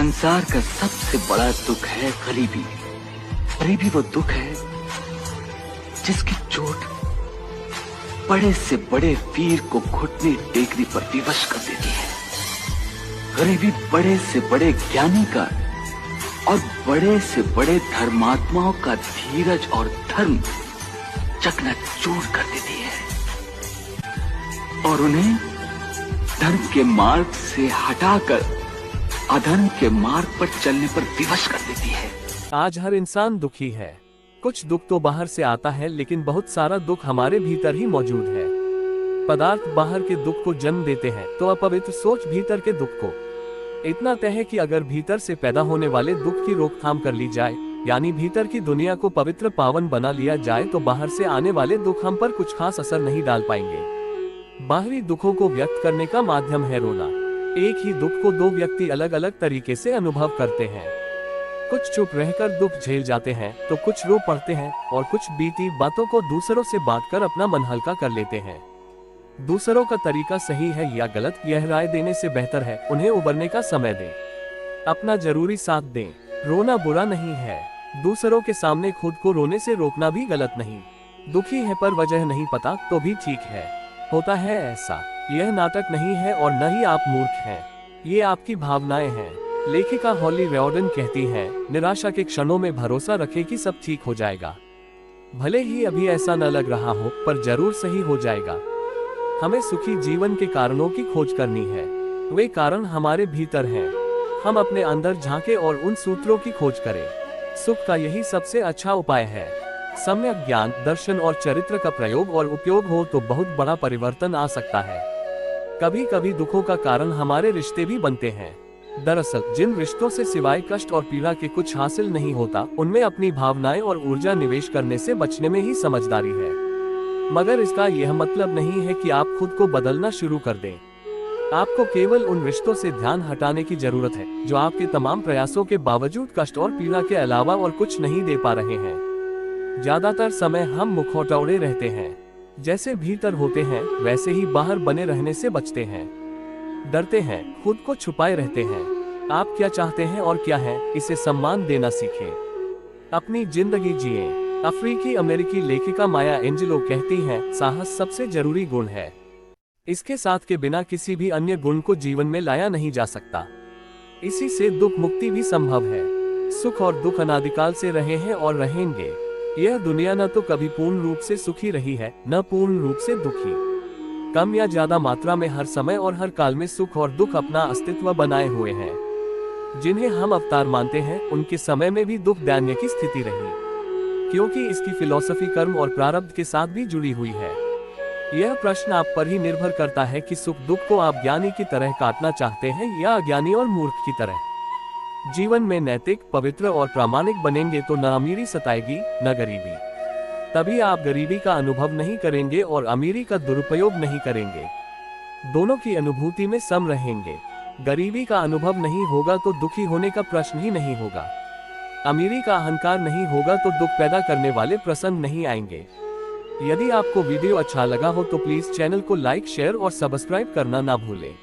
संसार का सबसे बड़ा दुख है गरीबी। गरीबी वो दुख है जिसकी चोट बड़े से बड़े वीर को घुटने टेकने पर विवश कर देती है। गरीबी बड़े से बड़े ज्ञानी का और बड़े से बड़े धर्मात्माओं का धीरज और धर्म चकनाचूर कर देती है और उन्हें धर्म के मार्ग से हटाकर अधर्म के मार्ग पर चलने पर विवश कर देती है। आज हर इंसान दुखी है। कुछ दुख तो बाहर से आता है, लेकिन बहुत सारा दुख हमारे भीतर ही मौजूद है। पदार्थ बाहर के दुख को जन्म देते हैं तो अपवित्र सोच भीतर के दुख को। इतना तय है कि अगर भीतर से पैदा होने वाले दुख की रोकथाम कर ली जाए, यानी भीतर की दुनिया को पवित्र पावन बना लिया जाए, तो बाहर से आने वाले दुख हम पर कुछ खास असर नहीं डाल पाएंगे। बाहरी दुखों को व्यक्त करने का माध्यम है रोना। एक ही दुख को दो व्यक्ति अलग अलग तरीके से अनुभव करते हैं। कुछ चुप रहकर दुख झेल जाते हैं तो कुछ रो पड़ते हैं और कुछ बीती बातों को दूसरों से बांटकर अपना मन हल्का कर लेते हैं। दूसरों का तरीका सही है या गलत, यह राय देने से बेहतर है उन्हें उबरने का समय दें, अपना जरूरी साथ दें। रोना बुरा नहीं है, दूसरों के सामने खुद को रोने से रोकना भी गलत नहीं। दुखी है पर वजह नहीं पता तो भी ठीक है, होता है ऐसा। यह नाटक नहीं है और न ही आप मूर्ख हैं, ये आपकी भावनाएं हैं। लेखिका हॉली रिओर्डन कहती हैं, निराशा के क्षणों में भरोसा रखें कि सब ठीक हो जाएगा। भले ही अभी ऐसा न लग रहा हो, पर जरूर सही हो जाएगा। हमें सुखी जीवन के कारणों की खोज करनी है। वे कारण हमारे भीतर हैं। हम अपने अंदर झांके और उन सूत्रों की खोज करें। सुख का यही सबसे अच्छा उपाय है। सम्यक ज्ञान, दर्शन और चरित्र का प्रयोग और उपयोग हो तो बहुत बड़ा परिवर्तन आ सकता है। कभी कभी दुखों का कारण हमारे रिश्ते भी बनते हैं। दरअसल जिन रिश्तों से सिवाय कष्ट और पीड़ा के कुछ हासिल नहीं होता, उनमें अपनी भावनाएं और ऊर्जा निवेश करने से बचने में ही समझदारी है। मगर इसका यह मतलब नहीं है कि आप खुद को बदलना शुरू कर दें। आपको केवल उन रिश्तों से ध्यान हटाने की जरूरत है जो आपके तमाम प्रयासों के बावजूद कष्ट और पीड़ा के अलावा और कुछ नहीं दे पा रहे हैं। ज्यादातर समय हम मुखौटौड़े रहते हैं। जैसे भीतर होते हैं वैसे ही बाहर बने रहने से बचते हैं। डरते हैं, खुद को छुपाए रहते हैं। आप क्या चाहते हैं और क्या है, इसे सम्मान देना सीखें। अपनी जिंदगी जिए। अफ्रीकी अमेरिकी लेखिका माया एंजेलो कहती हैं, साहस सबसे जरूरी गुण है। इसके साथ के बिना किसी भी अन्य गुण को जीवन में लाया नहीं जा सकता। इसी से दुख मुक्ति भी संभव है। सुख और दुख अनादिकाल से रहे हैं और रहेंगे। यह दुनिया न तो कभी पूर्ण रूप से सुखी रही है, न पूर्ण रूप से दुखी। कम या ज्यादा मात्रा में हर समय और हर काल में सुख और दुख अपना अस्तित्व बनाए हुए हैं। जिन्हें हम अवतार मानते हैं, उनके समय में भी दुख दैन्य की स्थिति रही, क्योंकि इसकी फिलॉसफी कर्म और प्रारब्ध के साथ भी जुड़ी हुई है। यह प्रश्न आप पर ही निर्भर करता है कि सुख दुख को आप ज्ञानी की तरह काटना चाहते हैं या अज्ञानी और मूर्ख की तरह। जीवन में नैतिक, पवित्र और प्रामाणिक बनेंगे तो न अमीरी सताएगी न गरीबी। तभी आप गरीबी का अनुभव नहीं करेंगे और अमीरी का दुरुपयोग नहीं करेंगे। दोनों की अनुभूति में सम रहेंगे। गरीबी का अनुभव नहीं होगा तो दुखी होने का प्रश्न ही नहीं होगा। अमीरी का अहंकार नहीं होगा तो दुख पैदा करने वाले प्रसंग नहीं आएंगे। यदि आपको वीडियो अच्छा लगा हो तो प्लीज चैनल को लाइक, शेयर और सब्सक्राइब करना ना भूलें।